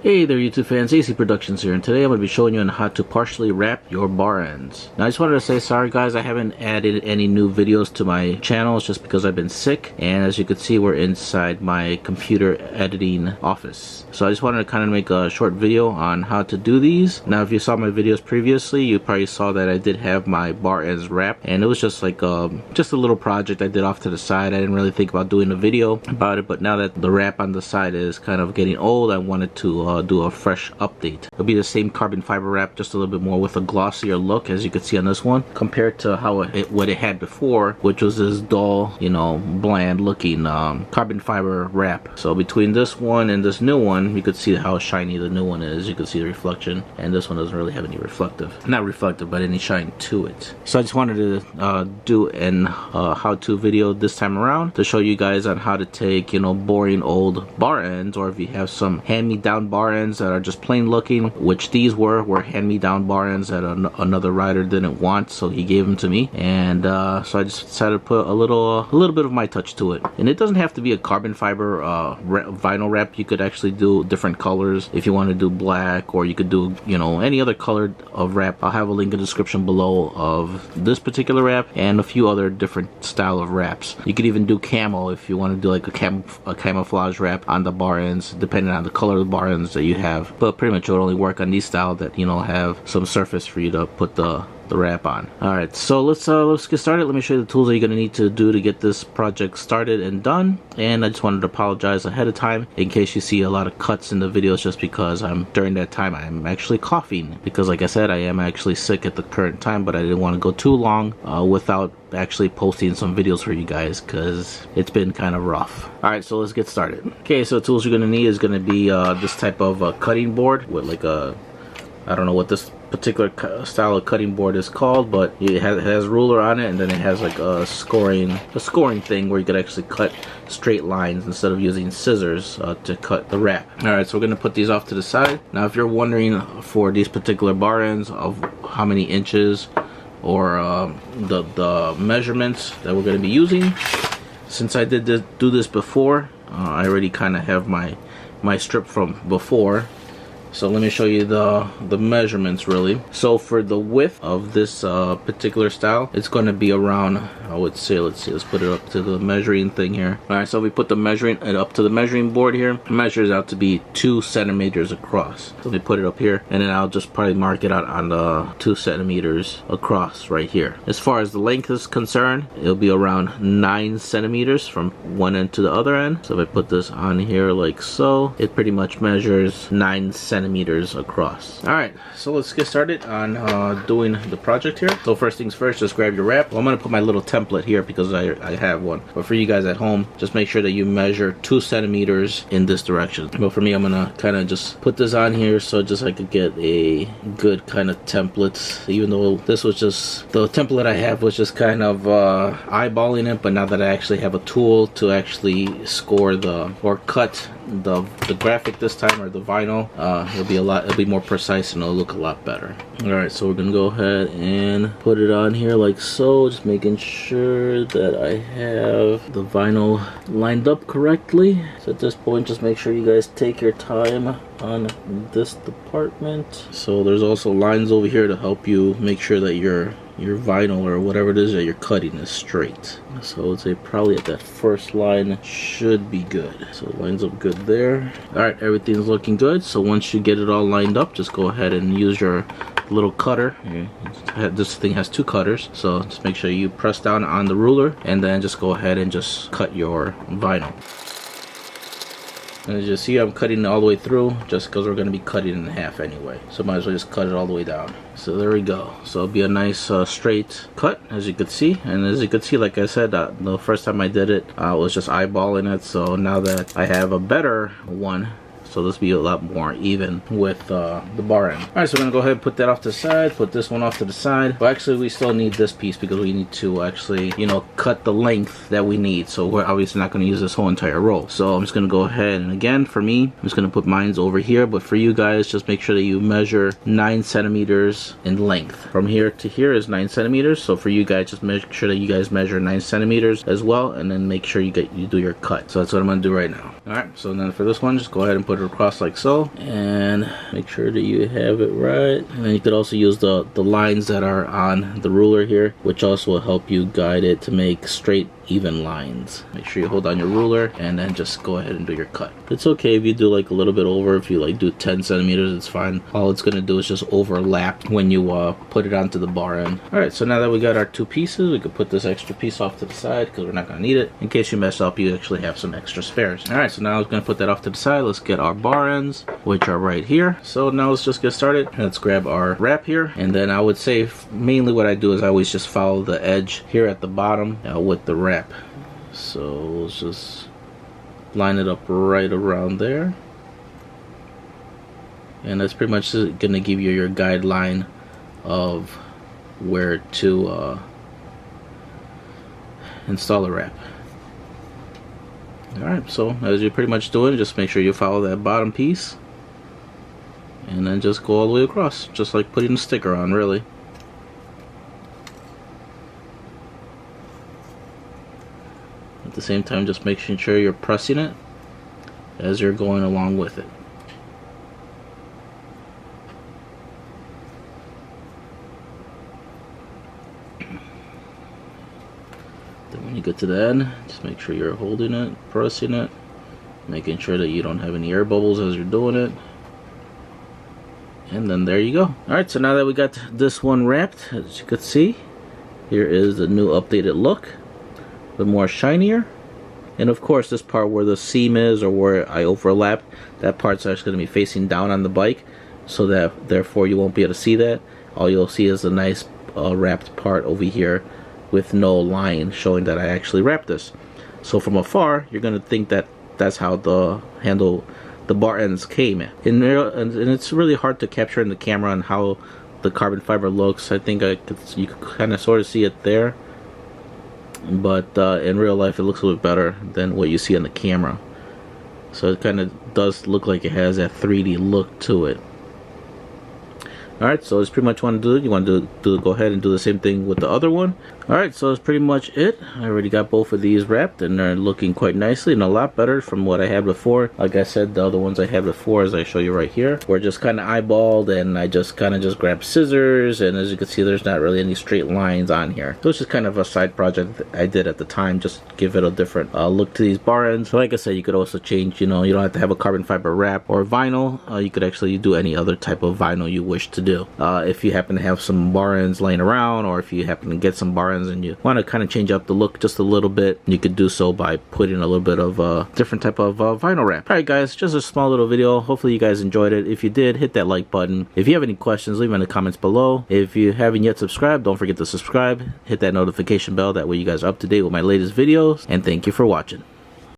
Hey there YouTube fans, AC Productions here, and today I'm going to be showing you on how to partially wrap your bar ends. Now I just wanted to say sorry guys, I haven't added any new videos to my channel. It's just because I've been sick, and as you can see we're inside my computer editing office. So I just wanted to kind of make a short video on how to do these. Now if you saw my videos previously, you probably saw that I did have my bar ends wrapped, and it was just like just a little project I did off to the side. I didn't really think about doing a video about it, but now that the wrap on the side is kind of getting old, I wanted to do a fresh update. It'll be the same carbon fiber wrap, just a little bit more with a glossier look, as you can see on this one, compared to how what it had before, which was this dull, you know, bland looking carbon fiber wrap. So between this one and this new one, you could see how shiny the new one is. You can see the reflection, and this one doesn't really have any not reflective, but any shine to it. So I just wanted to do an how-to video this time around to show you guys on how to take, you know, boring old bar ends, or if you have some hand-me-down bar ends that are just plain looking, which these were hand-me-down bar ends that another rider didn't want, so he gave them to me, and so I just decided to put a little bit of my touch to it. And it doesn't have to be a carbon fiber vinyl wrap. You could actually do different colors if you want to do black, or you could do, you know, any other color of wrap. I'll have a link in the description below of this particular wrap and a few other different style of wraps. You could even do camo if you want to do like a camouflage wrap on the bar ends, depending on the color of the bar ends that you have. But pretty much it would only work on these style that, you know, have some surface for you to put the wrap on. Alright, so let's get started. Let me show you the tools that you're going to need to do to get this project started and done. And I just wanted to apologize ahead of time in case you see a lot of cuts in the videos, just because during that time I'm actually coughing, because like I said, I am actually sick at the current time, but I didn't want to go too long without actually posting some videos for you guys, because it's been kind of rough. Alright, so let's get started. Okay, so the tools you're going to need is going to be this type of cutting board with like I don't know what this particular style of cutting board is called, but it has a ruler on it, and then it has like a scoring thing where you could actually cut straight lines instead of using scissors to cut the wrap. Alright, so we're going to put these off to the side. Now if you're wondering for these particular bar ends of how many inches or the measurements that we're going to be using, since I did do this before, I already kind of have my strip from before. So let me show you the measurements really. So for the width of this particular style, it's going to be around, I would say, let's put it up to the measuring thing here. Alright, so we put it up to the measuring board here. It measures out to be 2 centimeters across. So we put it up here, and then I'll just probably mark it out on the 2 centimeters across right here. As far as the length is concerned, it'll be around 9 centimeters from one end to the other end. So if I put this on here like so, it pretty much measures 9 centimeters across. Alright, so let's get started on doing the project here. So first things first, just grab your wrap. Well, I'm going to put my little template here because I have one. But for you guys at home, just make sure that you measure 2 centimeters in this direction. But for me, I'm going to kind of just put this on here so just I could get a good kind of template. Even though this was just, the template I have was just kind of eyeballing it, but now that I actually have a tool to actually score or cut the graphic this time, or the vinyl, it'll be more precise and it'll look a lot better. Alright, so we're gonna go ahead and put it on here like so, just making sure that I have the vinyl lined up correctly. So at this point, just make sure you guys take your time on this department. So there's also lines over here to help you make sure that your vinyl or whatever it is that you're cutting is straight. So I would say probably at that first line should be good. So it lines up good there. Alright, everything's looking good. So once you get it all lined up, just go ahead and use your little cutter. This thing has 2 cutters, so just make sure you press down on the ruler and then just go ahead and just cut your vinyl. And as you see, I'm cutting it all the way through just because we're going to be cutting it in half anyway. So might as well just cut it all the way down. So there we go. So it'll be a nice straight cut, as you could see. And as you could see, like I said, the first time I did it, I was just eyeballing it. So now that I have a better one, so this will be a lot more even with the bar end. Alright, so we're going to go ahead and put that off to the side, put this one off to the side. But actually we still need this piece because we need to actually, you know, cut the length that we need. So we're obviously not going to use this whole entire roll. So I'm just going to go ahead, and again, for me, I'm just going to put mines over here. But for you guys, just make sure that you measure 9 centimeters in length. From here to here is 9 centimeters. So for you guys, just make sure that you guys measure 9 centimeters as well. And then make sure you do your cut. So that's what I'm going to do right now. Alright, so then for this one, just go ahead and put it across like so, and make sure that you have it right. And then you could also use the lines that are on the ruler here, which also will help you guide it to make straight, even lines. Make sure you hold down your ruler and then just go ahead and do your cut. It's okay if you do like a little bit over. If you like do 10 centimeters, it's fine. All it's gonna do is just overlap when you put it onto the bar end. All right, so now that we got our 2 pieces, we could put this extra piece off to the side because we're not gonna need it. In case you mess up, you actually have some extra spares. All right, so now I'm gonna put that off to the side. Let's get our bar ends, which are right here. So now let's just get started. Let's grab our wrap here, and then I would say mainly what I do is I always just follow the edge here at the bottom with the wrap. So let's just line it up right around there, and that's pretty much gonna give you your guideline of where to install the wrap. Alright, so as you're pretty much doing, just make sure you follow that bottom piece and then just go all the way across, just like putting a sticker on, really. At the same time, just making sure you're pressing it as you're going along with it. Then when you get to the end, just make sure you're holding it, pressing it, making sure that you don't have any air bubbles as you're doing it. And then there you go. Alright, so now that we got this one wrapped, as you can see, here is the new updated look. A bit more shinier. And of course, this part where the seam is, or where I overlap, that part's actually going to be facing down on the bike, so that therefore you won't be able to see that. All you'll see is a nice wrapped part over here with no line showing that I actually wrapped this. So from afar, you're going to think that that's how the handle, the bar ends came. And it's really hard to capture in the camera on how the carbon fiber looks. I think you could kind of sort of see it there, but in real life it looks a little bit better than what you see on the camera. So it kind of does look like it has that 3D look to it. Alright, so that's pretty much what you want to do. You want to go ahead and do the same thing with the other one. Alright, so that's pretty much it. I already got both of these wrapped, and they're looking quite nicely and a lot better from what I had before. Like I said, the other ones I had before, as I show you right here, were just kind of eyeballed, and I just kind of grabbed scissors, and as you can see, there's not really any straight lines on here. So it's just kind of a side project I did at the time, just to give it a different look to these bar ends. So like I said, you could also change, you don't have to have a carbon fiber wrap or vinyl. You could actually do any other type of vinyl you wish to do. If you happen to have some bar ends laying around, or if you happen to get some bar ends and you want to kind of change up the look just a little bit, you could do so by putting a little bit of a different type of vinyl wrap. Alright guys, just a small little video. Hopefully you guys enjoyed it. If you did, hit that like button. If you have any questions, leave them in the comments below. If you haven't yet subscribed, don't forget to subscribe. Hit that notification bell, that way you guys are up to date with my latest videos. And thank you for watching.